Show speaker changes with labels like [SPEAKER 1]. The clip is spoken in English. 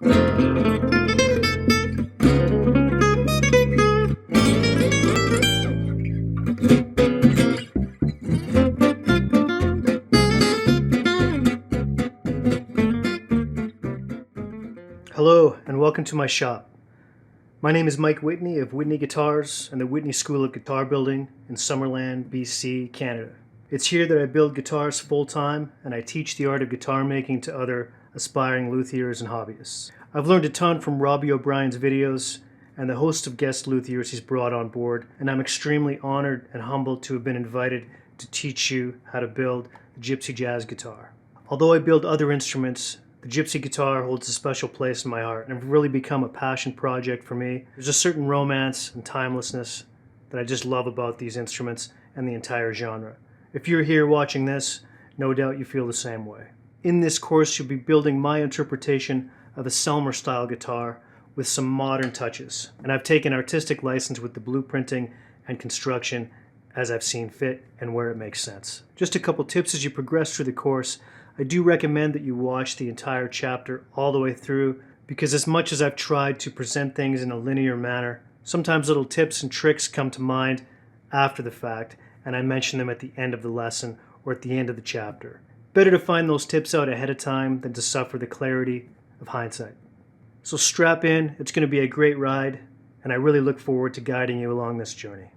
[SPEAKER 1] Hello and welcome to my shop. My name is Mike Whitney of Whitney Guitars and the Whitney School of Guitar Building in Summerland, BC, Canada. It's here that I build guitars full-time and I teach the art of guitar making to other aspiring luthiers and hobbyists. I've learned a ton from Robbie O'Brien's videos and the host of guest luthiers he's brought on board, and I'm extremely honored and humbled to have been invited to teach you how to build the Gypsy Jazz Guitar. Although I build other instruments, the Gypsy guitar holds a special place in my heart and have really become a passion project for me. There's a certain romance and timelessness that I just love about these instruments and the entire genre. If you're here watching this, no doubt you feel the same way. In this course, you'll be building my interpretation of a Selmer style guitar with some modern touches. And I've taken artistic license with the blueprinting and construction as I've seen fit and where it makes sense. Just a couple tips as you progress through the course. I do recommend that you watch the entire chapter all the way through, because as much as I've tried to present things in a linear manner, sometimes little tips and tricks come to mind after the fact, and I mention them at the end of the lesson or at the end of the chapter. Better to find those tips out ahead of time than to suffer the clarity of hindsight. So strap in, it's going to be a great ride, and I really look forward to guiding you along this journey.